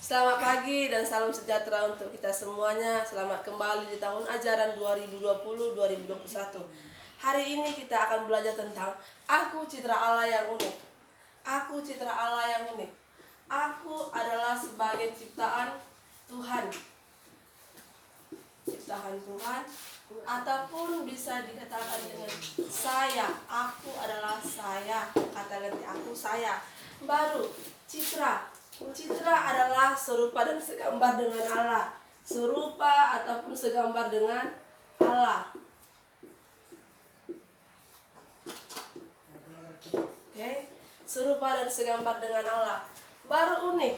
Selamat pagi dan salam sejahtera untuk kita semuanya. Selamat kembali di tahun ajaran 2020-2021. Hari ini kita akan belajar tentang Aku Citra Allah yang unik. Aku Citra Allah yang unik. Aku adalah sebagai ciptaan Tuhan. Ciptaan Tuhan, ataupun bisa dikatakan dengan saya. Aku adalah saya. Kata ganti aku saya. Baru citra. Citra adalah serupa dan segambar dengan Allah. Serupa ataupun segambar dengan Allah. Oke, serupa dan segambar dengan Allah. Baru unik.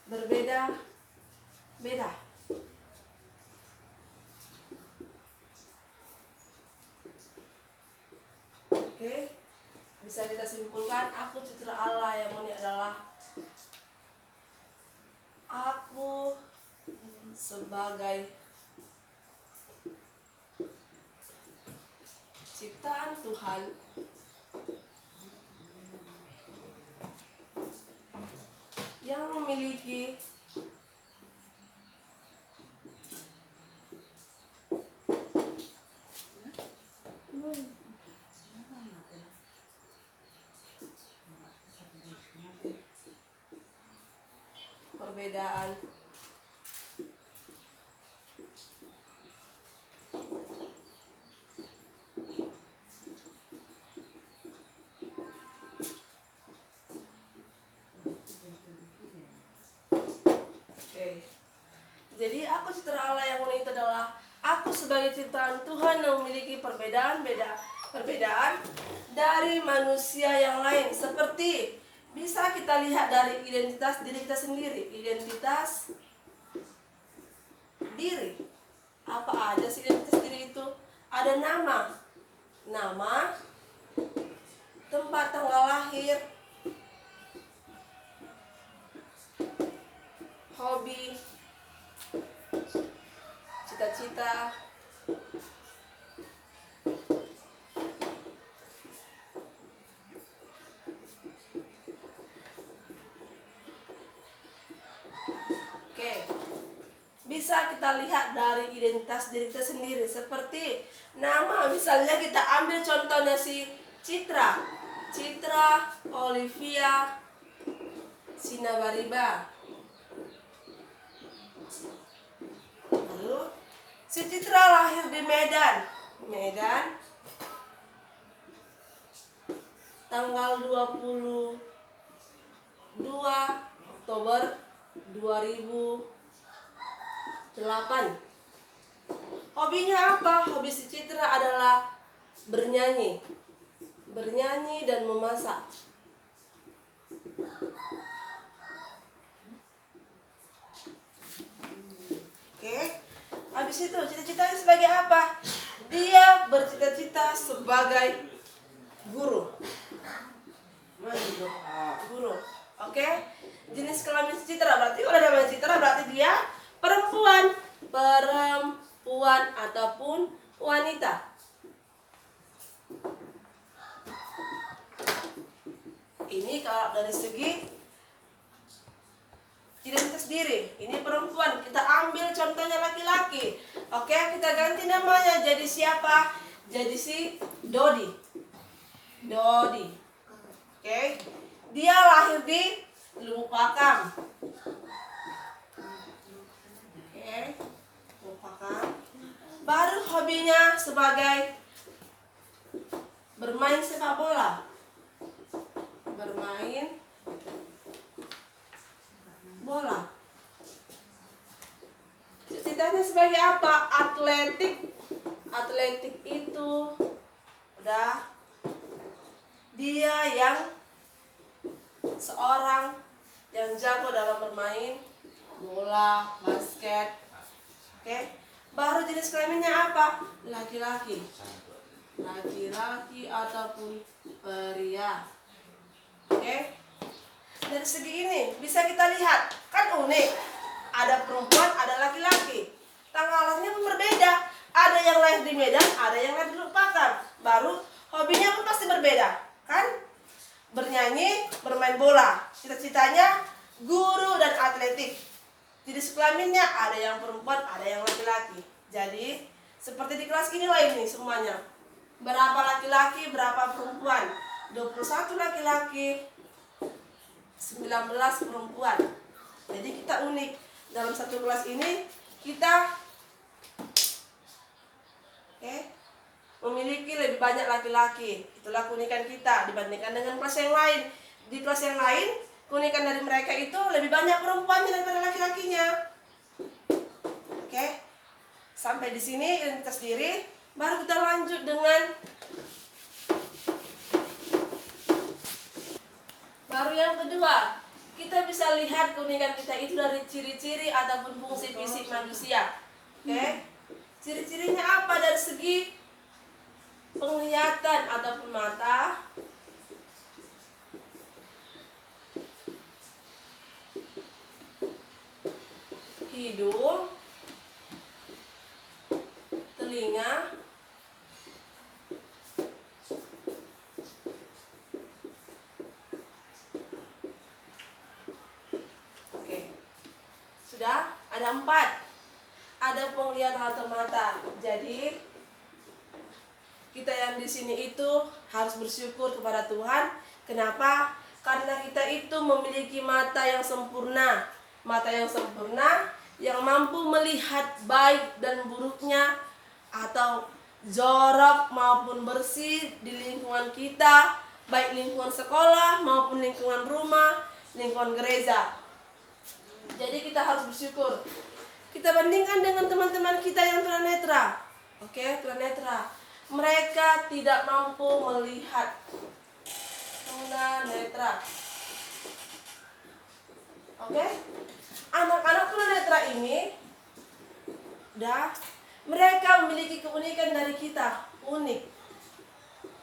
Berbeda-beda. Oke, bisa kita simpulkan, aku citra Allah yang unik adalah aku sebagai ciptaan Tuhan yang memiliki perbedaan Jadi aku citra Allah yang unik itu adalah aku sebagai ciptaan Tuhan yang memiliki perbedaan dari manusia yang lain. Seperti bisa kita lihat dari identitas diri kita sendiri. Identitas diri. Apa aja sih identitas diri itu? Ada nama, tempat tanggal lahir, hobi, cita-cita, oke. Bisa kita lihat dari identitas diri kita sendiri. Seperti nama, misalnya kita ambil contohnya si Citra Olivia Sinabariba. Lalu si Citra lahir di Medan tanggal 22 Oktober 2008. Hobinya apa? Hobi si Citra adalah bernyanyi dan memasak. Oke. Habis itu cita-citanya sebagai apa? Dia bercita-cita sebagai guru. Oke. Jenis kelamin Citra berarti kalau namanya Citra berarti dia perempuan ataupun wanita. Ini kalau dari segi identitas diri, ini perempuan, kita ambil contohnya laki-laki. Oke, kita ganti namanya jadi siapa? Jadi si Dodi. Oke. Dia lahir di Lubuk Pakam. Oke, Lubuk Pakam. Baru hobinya sebagai bermain sepak bola. Bermain bola. Cita-citanya sebagai apa? Atletik itu udah dia yang seorang yang jago dalam bermain bola, basket. Oke. Baru jenis kelaminnya apa? Laki-laki ataupun pria. Oke. Dari segi ini bisa kita lihat, kan unik. Ada perempuan, ada laki-laki. Tanggal lahirnya pun berbeda. Ada yang lahir di Medan, ada yang lahir di Lubuk Pakam. Baru hobinya pun pasti berbeda, kan? bernyanyi, bermain bola. Cita-citanya guru dan atletik. Jenis kelaminnya ada yang perempuan, ada yang laki-laki. Jadi seperti di kelas inilah ini semuanya. Berapa laki-laki, berapa perempuan? 21 laki-laki, 19 perempuan. Jadi kita unik. Dalam satu kelas ini kita memiliki lebih banyak laki-laki. Itulah keunikan kita dibandingkan dengan kelas yang lain. Di kelas yang lain, keunikan dari mereka itu lebih banyak perempuannya daripada laki-lakinya. Oke. Sampai di sini identitas diri, baru kita lanjut dengan baru yang kedua. Kita bisa lihat keunikan kita itu dari ciri-ciri ataupun fungsi fisik manusia. Oke. Ciri-cirinya apa dari segi penglihatan ataupun mata, hidung, telinga, oke, sudah ada 4. Ada penglihatan atau mata. Jadi kita yang di sini itu harus bersyukur kepada Tuhan. Kenapa? Karena kita itu memiliki mata yang sempurna. Mata yang sempurna yang mampu melihat baik dan buruknya atau jorok maupun bersih di lingkungan kita, baik lingkungan sekolah maupun lingkungan rumah, lingkungan gereja. Jadi kita harus bersyukur. Kita bandingkan dengan teman-teman kita yang tunanetra. Oke, tunanetra. Mereka tidak mampu melihat. Tunanetra. Oke? Anak-anak tunanetra ini mereka memiliki keunikan dari kita. Unik.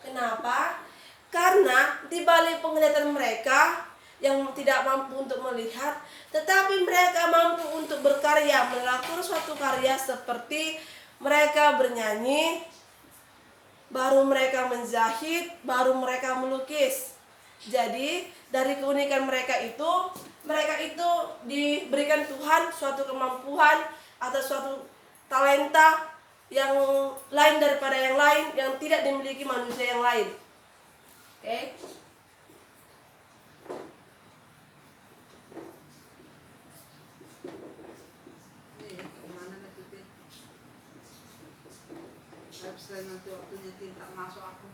Kenapa? Karena di balik penglihatan mereka yang tidak mampu untuk melihat, tetapi mereka mampu untuk berkarya, melakukan suatu karya seperti mereka bernyanyi, baru mereka menjahit, baru mereka melukis. Jadi dari keunikan mereka itu diberikan Tuhan suatu kemampuan atau suatu talenta yang lain daripada yang lain, yang tidak dimiliki manusia yang lain. Oke? Nanti waktunya tinta masuk aku.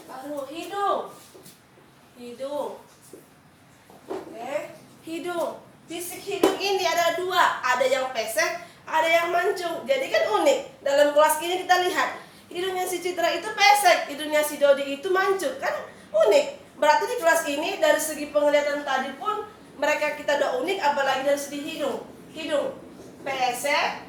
Baru hidung. Hidung. Fisik hidung ini ada 2. Ada yang pesek, ada yang mancung. Jadi kan unik. Dalam kelas ini kita lihat hidungnya si Citra itu pesek, hidungnya si Dodi itu mancung. Kan unik. Berarti di kelas ini dari segi penglihatan tadi pun mereka kita udah unik, apalagi dari segi hidung. Hidung pesek,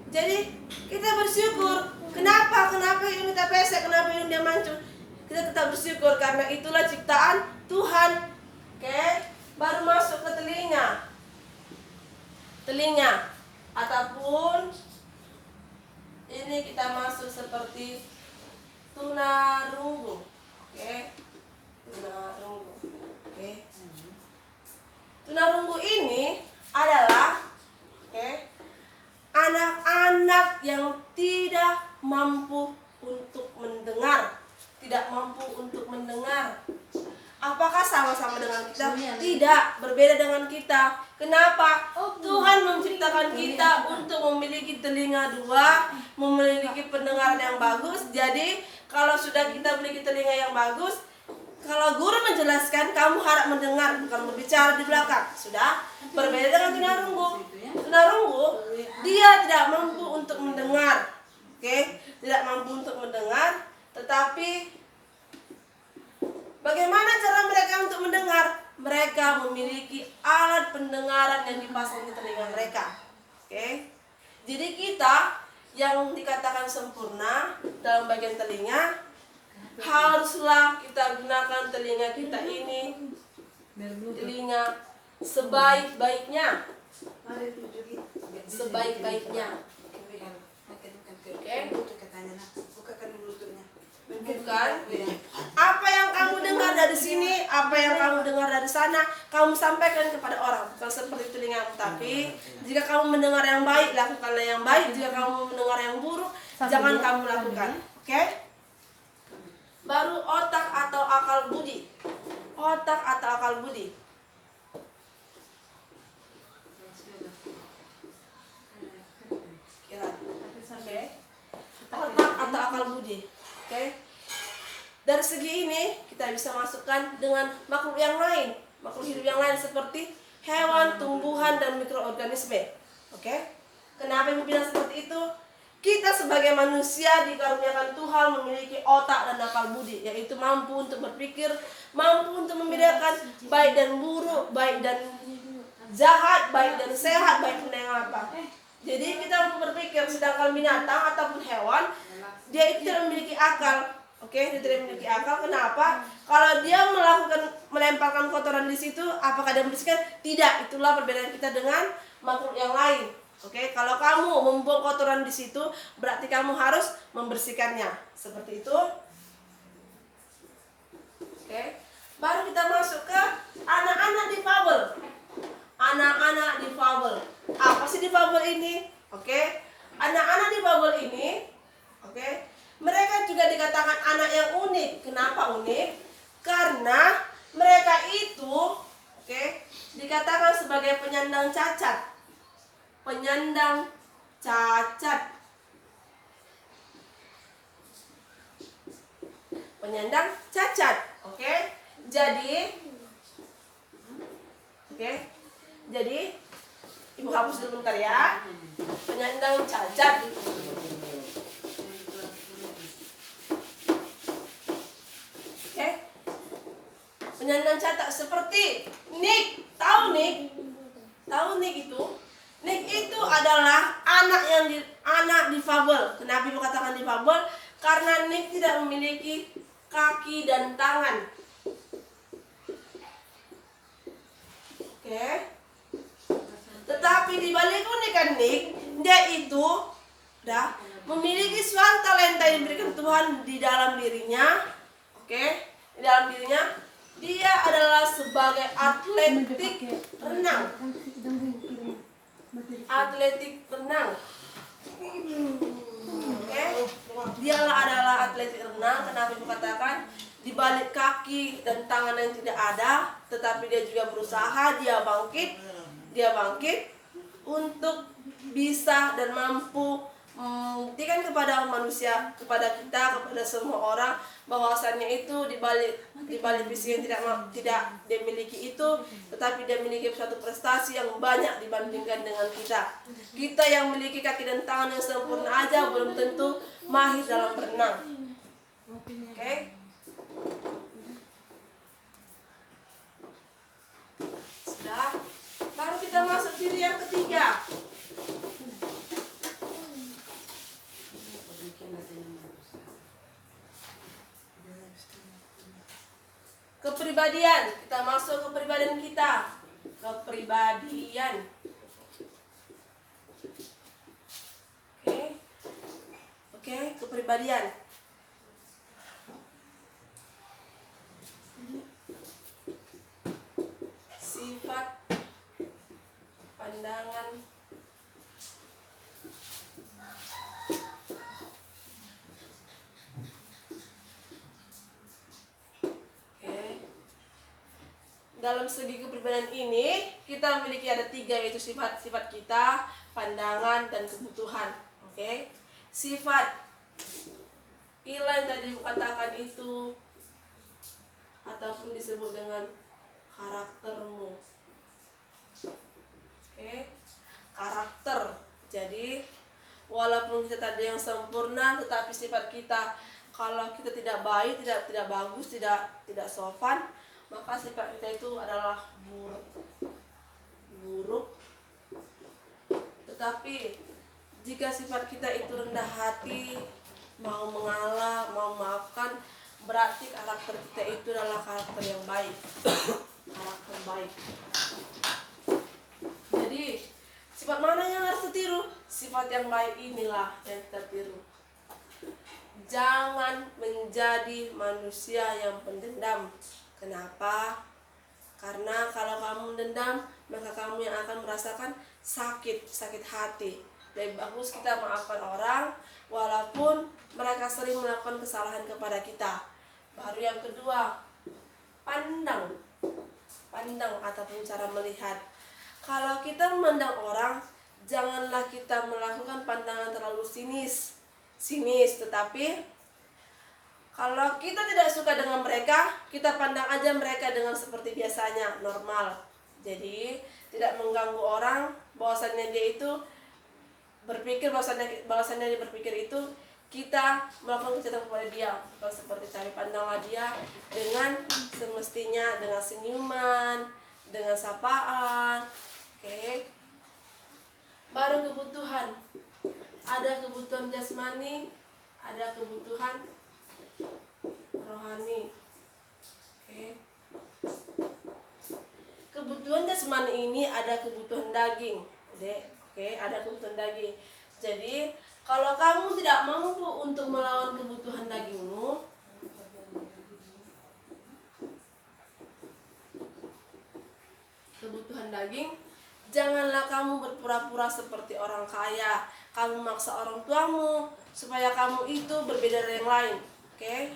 jadi kita bersyukur. Kenapa hidung kita pesek, kenapa hidung dia mancung? Kita tetap bersyukur karena itulah ciptaan Tuhan. Oke, baru masuk ke telinga ataupun ini kita masuk seperti tunarunggu. Oke, tunarunggu. Oke, tunarunggu ini adalah anak-anak yang tidak mampu untuk mendengar. Apakah sama-sama dengan kita? Tidak, berbeda dengan kita. Kenapa? Tuhan menciptakan kita untuk memiliki telinga 2, memiliki pendengaran yang bagus. Jadi kalau sudah kita memiliki telinga yang bagus, kalau guru menjelaskan, kamu harap mendengar, bukan berbicara di belakang. Sudah? Berbeda dengan tunarunggu. Tunarunggu, dia tidak mampu untuk mendengar. Oke? Tidak mampu untuk mendengar, tetapi bagaimana cara mereka untuk mendengar? Mereka memiliki alat pendengaran yang dipasang di telinga mereka. Oke? Jadi kita yang dikatakan sempurna dalam bagian telinga, haruslah kita gunakan telinga kita ini, sebaik-baiknya. Bukakan dulu lututnya. Bukan. Iya. Apa yang kamu dengar dari sini, apa yang kamu dengar dari sana, kamu sampaikan kepada orang. Bukan seperti telingamu, tapi jika kamu mendengar yang baik, lakukanlah yang baik. Jika kamu mendengar yang buruk, jangan kamu lakukan. Oke? Baru otak atau akal budi. Otak atau akal budi. Kira. Oke. Otak atau akal budi. Oke. Dari segi ini kita bisa masukkan dengan makhluk yang lain, makhluk hidup yang lain seperti hewan, tumbuhan, dan mikroorganisme. Oke? Kenapa ibu bilang seperti itu? Kita sebagai manusia dikaruniakan Tuhan memiliki otak dan akal budi, yaitu mampu untuk berpikir, mampu untuk membedakan baik dan buruk, baik dan jahat, baik dan sehat, baik dan yang apa. Jadi kita mampu berpikir, sedangkan binatang ataupun hewan dia itu tidak memiliki akal. Oke, dia tidak memiliki akal. Kenapa? Kalau dia melemparkan kotoran di situ, apakah dia membersihkan? Tidak. Itulah perbedaan kita dengan makhluk yang lain. Oke, kalau kamu membuang kotoran di situ, berarti kamu harus membersihkannya. Seperti itu. Oke. Baru kita masuk ke anak-anak difabel. Anak-anak difabel. Apa sih difabel ini? Oke. Anak-anak difabel ini, oke, mereka juga dikatakan anak yang unik. Kenapa unik? Karena mereka itu, oke, dikatakan sebagai penyandang cacat. Penyandang cacat. Penyandang cacat. Oke. Jadi ibu hapus dulu bentar ya. Penyandang cacat. Oke. Penyandang cacat seperti Nick. Tahu Nick? Tahu Nick itu? Nick itu adalah anak difabel. Kenapa ibu katakan difabel? Karena Nick tidak memiliki kaki dan tangan. Oke. Tetapi di balik keunikan Nick, dia itu memiliki suatu talenta yang diberikan Tuhan di dalam dirinya. Oke, di dalam dirinya dia adalah sebagai atletik renang. Atletik renang. Oke, dialah adalah atletik renang. Kenapa ibu katakan di balik kaki dan tangan yang tidak ada, tetapi dia juga berusaha, dia bangkit untuk bisa dan mampu membuktikan kepada manusia, kepada kita, kepada semua orang bahwasannya itu di balik fisik yang tidak dia miliki itu, tetapi dia memiliki suatu prestasi yang banyak dibandingkan dengan kita. Kita yang memiliki kaki dan tangan yang sempurna aja belum tentu mahir dalam berenang. Oke? Sudah. Baru kita masuk ciri yang ketiga. Kepribadian. Kita masuk ke kepribadian kita. Kepribadian. Oke, kepribadian. Sifat, pandangan, dalam segi kepribadian ini kita memiliki ada 3, yaitu sifat-sifat kita, pandangan, dan kebutuhan. Oke, sifat ila yang tadi katakan itu ataupun disebut dengan karaktermu. Oke, karakter. Jadi walaupun kita tadi yang sempurna, tetapi sifat kita kalau kita tidak baik, tidak bagus, tidak sopan, maka sifat kita itu adalah buruk. Tetapi jika sifat kita itu rendah hati, mau mengalah, mau memaafkan, berarti karakter kita itu adalah karakter yang baik. Karakter baik. Jadi Sifat mana yang harus ditiru? Sifat yang baik inilah yang kita tiru. Jangan menjadi manusia yang pendendam. Kenapa? Karena kalau kamu dendam, maka kamu yang akan merasakan sakit hati. Lebih bagus kita maafkan orang, walaupun mereka sering melakukan kesalahan kepada kita. Baru yang kedua, pandang ataupun cara melihat. Kalau kita memandang orang, janganlah kita melakukan pandangan terlalu sinis, tetapi kalau kita tidak suka dengan mereka, kita pandang aja mereka dengan seperti biasanya, normal. Jadi tidak mengganggu orang, bahwasannya dia itu berpikir, bahwasannya dia berpikir itu kita melakukan kejahatan kepada dia. Bukan seperti cari pandanglah dia dengan semestinya, dengan senyuman, dengan sapaan. Oke. Baru kebutuhan. Ada kebutuhan jasmani, ada kebutuhan rohani. Oke. Kebutuhan jasmani ini ada kebutuhan daging. Oke, ada kebutuhan daging. Jadi, kalau kamu tidak mampu untuk melawan kebutuhan dagingmu, kebutuhan daging, janganlah kamu berpura-pura seperti orang kaya. Kamu maksa orang tuamu supaya kamu itu berbeda dari yang lain. Oke?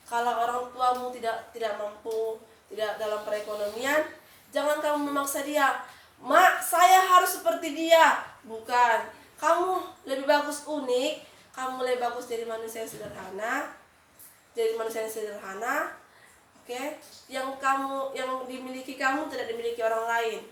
Kalau orang tuamu tidak mampu, tidak dalam perekonomian, jangan kamu memaksa dia. Mak, saya harus seperti dia. Bukan. Kamu lebih bagus unik, kamu lebih bagus dari manusia yang sederhana. Oke? Yang dimiliki kamu tidak dimiliki orang lain.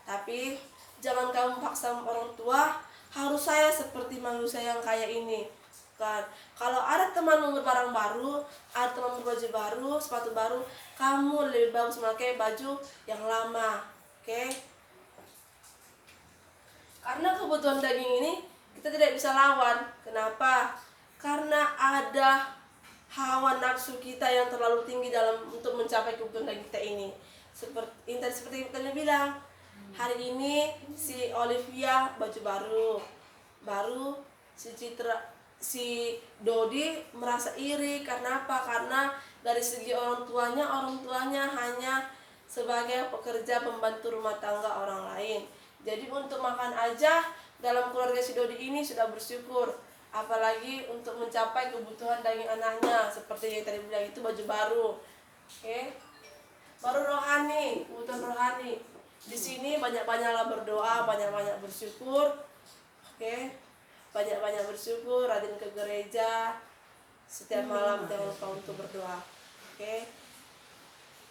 Tapi jangan kamu paksa orang tua, harus saya seperti manusia yang kaya ini. Kan? Kalau ada teman barang baru, ada teman berbaju baru, sepatu baru, kamu lebih bagus memakai baju yang lama. Oke? Karena kebutuhan daging ini kita tidak bisa lawan. Kenapa? Karena ada hawa nafsu kita yang terlalu tinggi untuk mencapai kebutuhan daging kita ini. Seperti yang kalian bilang, hari ini si Olivia baju baru si Dodi merasa iri. Karena apa? Karena dari segi orang tuanya hanya sebagai pekerja pembantu rumah tangga orang lain. Jadi untuk makan aja dalam keluarga si Dodi ini sudah bersyukur, apalagi untuk mencapai kebutuhan daging anaknya seperti yang tadi bilang itu baju baru. Oke. Baru rohani, kebutuhan rohani. Di sini banyak-banyaklah berdoa, banyak-banyak bersyukur. Oke. Banyak-banyak bersyukur, rajin ke gereja. Setiap malam jangan lupa untuk berdoa. Oke.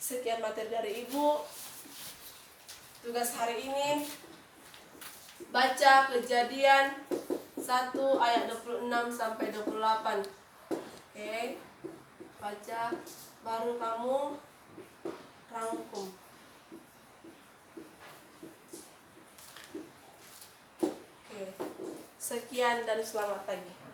Sekian materi dari Ibu. Tugas hari ini baca Kejadian 1 ayat 26 sampai 28. Oke. Baca, baru kamu rangkum. Oke. Sekian dan selamat pagi.